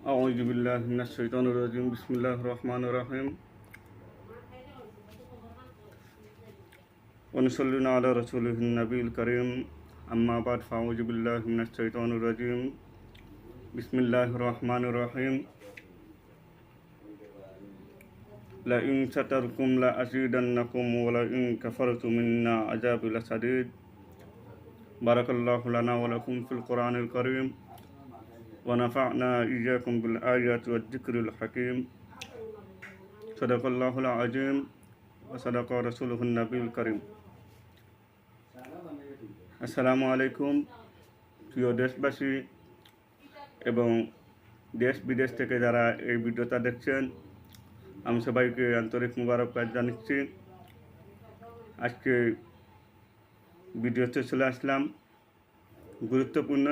أعوذ بالله من الشيطان الرجيم بسم الله الرحمن الرحيم ونصلي على رسوله النبي الكريم أما بعد فأعوذ بالله من الشيطان الرجيم بسم الله الرحمن الرحيم لئن شكرتم لأزيدنكم ولئن كفرتم إن عذابي لشديد بارك الله لنا ولكم في القرآن الكريم ونفعنا إياكم بالآيات والذكر الحكيم صدق الله العظيم وصدق رسوله النبي الكريم আসসালামু আলাইকুম প্রিয় দেশবাসী এবং দেশ বিদেশ থেকে যারা এই ভিডিওটা দেখছেন আমি সবাইকে আন্তরিক মুবারকবাদ জানাচ্ছি। আজকে ভিডিওতে চলে আসলাম গুরুত্বপূর্ণ